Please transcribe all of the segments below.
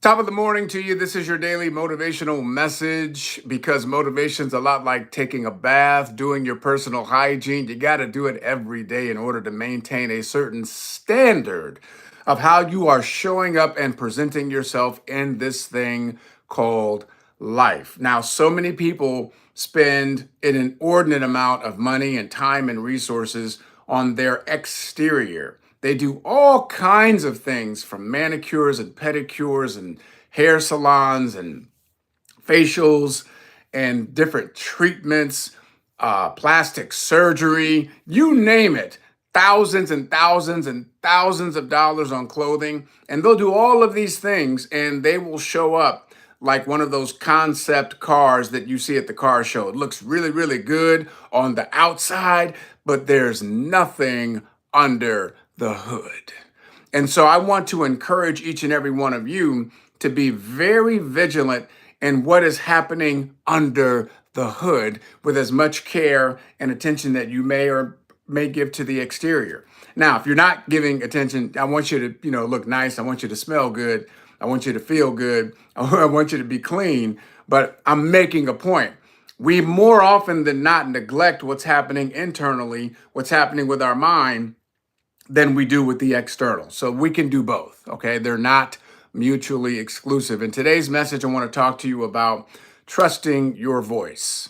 Top of the morning to you. This is your daily motivational message because motivation's a lot like taking a bath, doing your personal hygiene. You got to do it every day in order to maintain a certain standard of how you are showing up and presenting yourself in this thing called life. Now, so many people spend an inordinate amount of money and time and resources on their exterior. They do all kinds of things from manicures and pedicures and hair salons and facials and different treatments, plastic surgery, you name it. Thousands and thousands and thousands of dollars on clothing. And they'll do all of these things and they will show up like one of those concept cars that you see at the car show. It looks really, really good on the outside, but there's nothing under the hood. And so I want to encourage each and every one of you to be very vigilant in what is happening under the hood with as much care and attention that you may or may give to the exterior. Now, if you're not giving attention, I want you to, look nice. I want you to smell good. I want you to feel good. I want you to be clean. But I'm making a point. We more often than not neglect what's happening internally, what's happening with our mind, than we do with the external. So we can do both, okay? They're not mutually exclusive. In today's message, I want to talk to you about trusting your voice,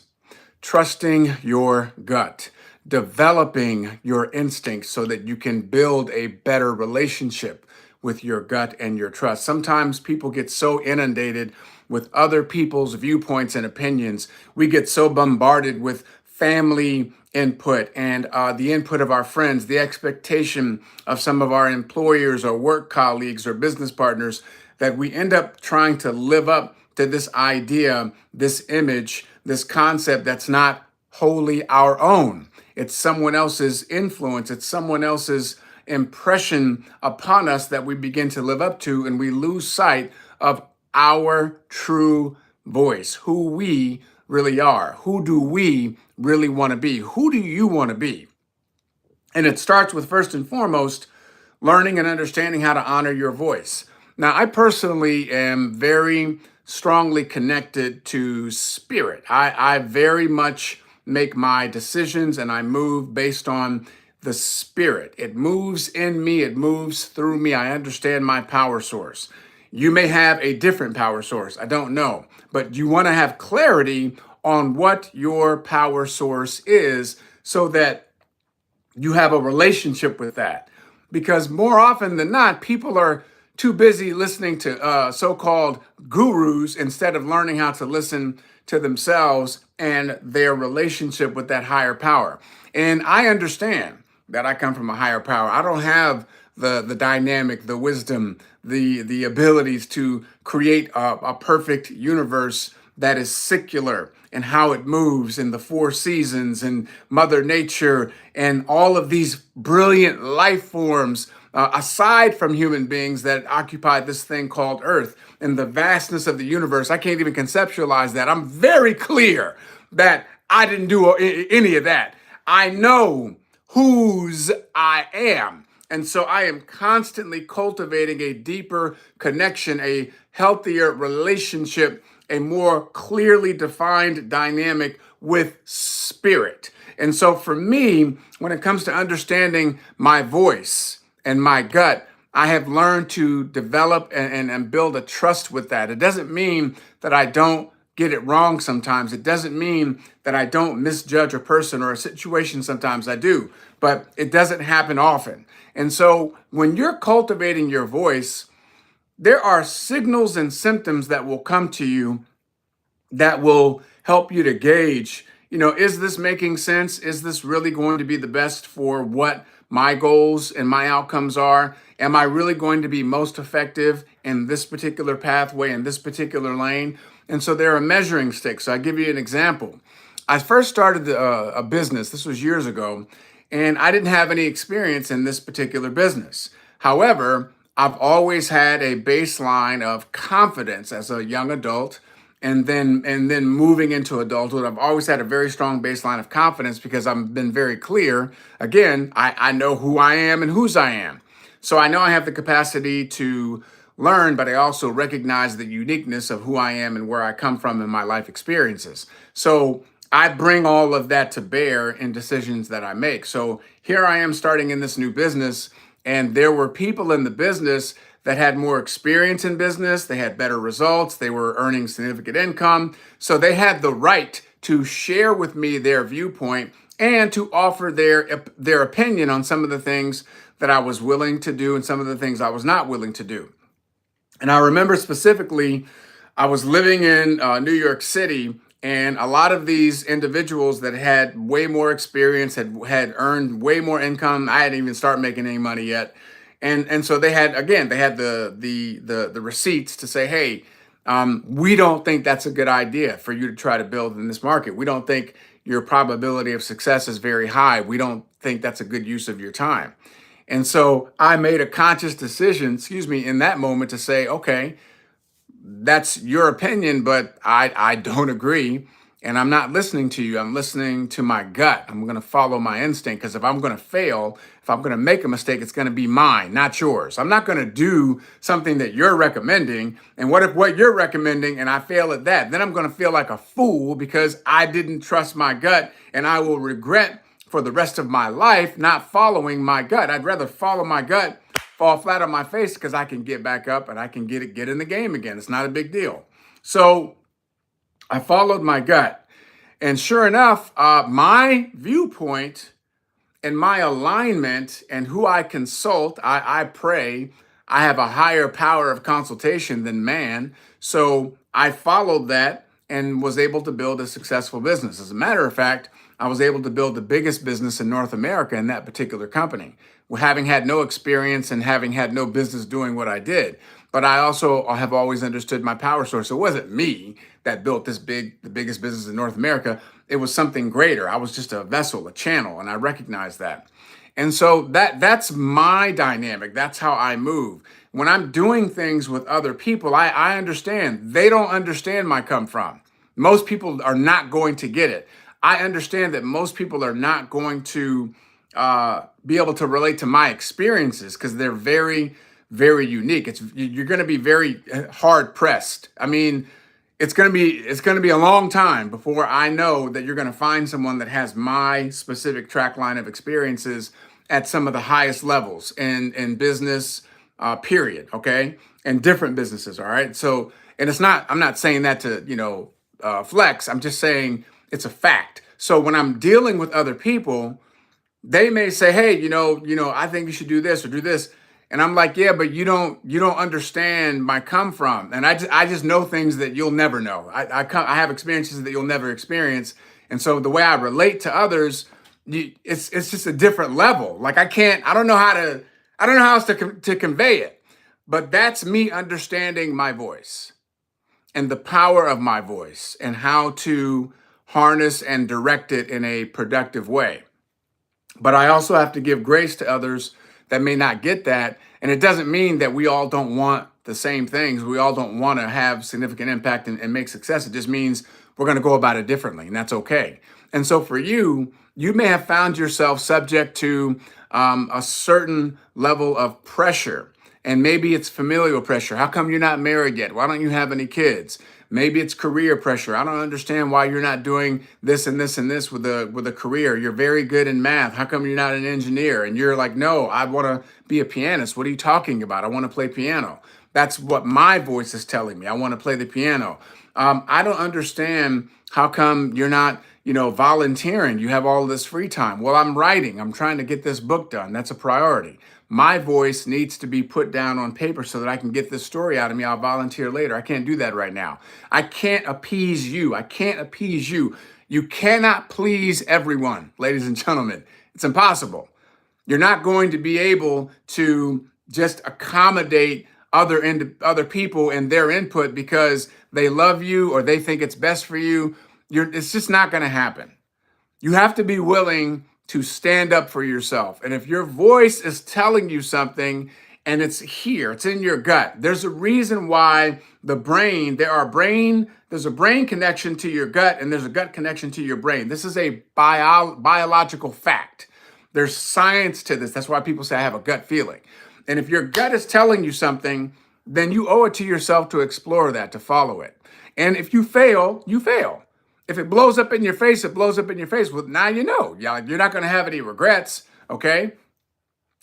trusting your gut, developing your instincts so that you can build a better relationship with your gut and your trust. Sometimes people get so inundated with other people's viewpoints and opinions. We get so bombarded with family input and the input of our friends, the expectation of some of our employers or work colleagues or business partners, that we end up trying to live up to this idea, this image, this concept that's not wholly our own. It's someone else's influence. It's someone else's impression upon us that we begin to live up to, and we lose sight of our true voice, who we really are. Who do we really want to be? Who do you want to be? And it starts with, first and foremost, learning and understanding how to honor your voice. Now, I personally am very strongly connected to spirit. I very much make my decisions and I move based on the spirit. It moves in me, it moves through me. I understand my power source. You may have a different power source. I don't know. But you want to have clarity on what your power source is so that you have a relationship with that. Because more often than not, people are too busy listening to so-called gurus instead of learning how to listen to themselves and their relationship with that higher power. And I understand that I come from a higher power. I don't have the dynamic, the wisdom, the abilities to create a perfect universe that is secular and how it moves in the four seasons and Mother Nature and all of these brilliant life forms aside from human beings that occupy this thing called Earth and the vastness of the universe. I can't even conceptualize that. I'm very clear that I didn't do any of that. I know whose I am. And so I am constantly cultivating a deeper connection, a healthier relationship, a more clearly defined dynamic with spirit. And so for me, when it comes to understanding my voice and my gut, I have learned to develop and build a trust with that. It doesn't mean that I don't get it wrong sometimes. It doesn't mean that I don't misjudge a person or a situation. Sometimes I do, but it doesn't happen often. And so when you're cultivating your voice, there are signals and symptoms that will come to you that will help you to gauge, is this making sense? Is this really going to be the best for what my goals and my outcomes are? Am I really going to be most effective in this particular pathway, in this particular lane? And so there are measuring sticks. So I'll give you an example. I first started a business, this was years ago, and I didn't have any experience in this particular business. However, I've always had a baseline of confidence as a young adult, and then moving into adulthood. I've always had a very strong baseline of confidence because I've been very clear. Again, I know who I am and whose I am. So I know I have the capacity to learn, but I also recognize the uniqueness of who I am and where I come from in my life experiences. So I bring all of that to bear in decisions that I make. So here I am starting in this new business, and there were people in the business that had more experience in business, they had better results, they were earning significant income. So they had the right to share with me their viewpoint and to offer their opinion on some of the things that I was willing to do and some of the things I was not willing to do. And I remember specifically, I was living in New York City, and a lot of these individuals that had way more experience had earned way more income. I hadn't even started making any money yet, and so they had the receipts to say, hey, we don't think that's a good idea for you to try to build in this market. We don't think your probability of success is very high. We don't think that's a good use of your time. And so I made a conscious decision, in that moment to say, okay, that's your opinion, but I don't agree. And I'm not listening to you. I'm listening to my gut. I'm going to follow my instinct, because if I'm going to fail, if I'm going to make a mistake, it's going to be mine, not yours. I'm not going to do something that you're recommending. And what if what you're recommending and I fail at that? Then I'm going to feel like a fool because I didn't trust my gut, and I will regret for the rest of my life not following my gut. I'd rather follow my gut, fall flat on my face, because I can get back up and I can get in the game again. It's not a big deal. So I followed my gut. And sure enough, my viewpoint and my alignment and who I consult, I pray, I have a higher power of consultation than man. So I followed that and was able to build a successful business. As a matter of fact, I was able to build the biggest business in North America in that particular company, having had no experience and having had no business doing what I did. But I also have always understood my power source. It wasn't me that built the biggest business in North America. It was something greater. I was just a vessel, a channel, and I recognized that. And so that's my dynamic. That's how I move. When I'm doing things with other people, I understand. They don't understand my come from. Most people are not going to get it. I understand that most people are not going to be able to relate to my experiences, because they're very, very unique. You're going to be very hard pressed. I mean, it's going to be a long time before I know that you're going to find someone that has my specific track line of experiences at some of the highest levels in business, period. Okay. And different businesses. All right. So, and I'm not saying that to, flex. I'm just saying it's a fact. So when I'm dealing with other people, they may say, hey, I think you should do this or do this. And I'm like, yeah, but you don't understand my come from. And I just know things that you'll never know. I have experiences that you'll never experience. And so the way I relate to others, it's just a different level. Like I don't know how else to convey it, but that's me understanding my voice and the power of my voice and how to harness and direct it in a productive way. But I also have to give grace to others that may not get that. And it doesn't mean that we all don't want the same things. We all don't want to have significant impact and make success. It just means we're going to go about it differently, and that's okay. And so for you, you may have found yourself subject to a certain level of pressure. And maybe it's familial pressure. How come you're not married yet? Why don't you have any kids? Maybe it's career pressure. I don't understand why you're not doing this and this and this with a career. You're very good in math. How come you're not an engineer? And you're like, no, I want to be a pianist. What are you talking about? I want to play piano. That's what my voice is telling me. I want to play the piano. I don't understand how come you're not, volunteering. You have all this free time. Well, I'm writing. I'm trying to get this book done. That's a priority. My voice needs to be put down on paper so that I can get this story out of me. I'll volunteer later. I can't do that right now. I can't appease you. I can't appease you. You cannot please everyone, ladies and gentlemen. It's impossible. You're not going to be able to just accommodate other people and their input because they love you or they think it's best for you. It's just not going to happen. You have to be willing to stand up for yourself. And if your voice is telling you something and it's here, it's in your gut, there's a reason why there's a brain connection to your gut and there's a gut connection to your brain. This is a biological fact. There's science to this. That's why people say I have a gut feeling. And if your gut is telling you something, then you owe it to yourself to explore that, to follow it. And if you fail, you fail. If it blows up in your face, it blows up in your face. Well, now you know. You're not going to have any regrets, okay?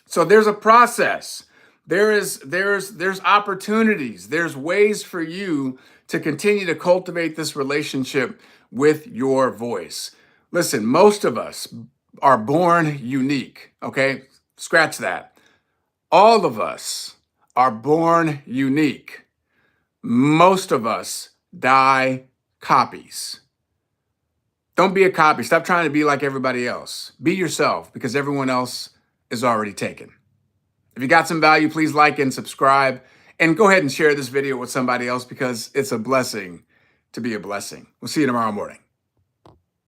So there's a process. There's opportunities. There's ways for you to continue to cultivate this relationship with your voice. Listen, most of us are born unique, okay? Scratch that. All of us are born unique. Most of us die copies. Don't be a copy. Stop trying to be like everybody else. Be yourself, because everyone else is already taken. If you got some value, please like and subscribe, and go ahead and share this video with somebody else, because it's a blessing to be a blessing. We'll see you tomorrow morning.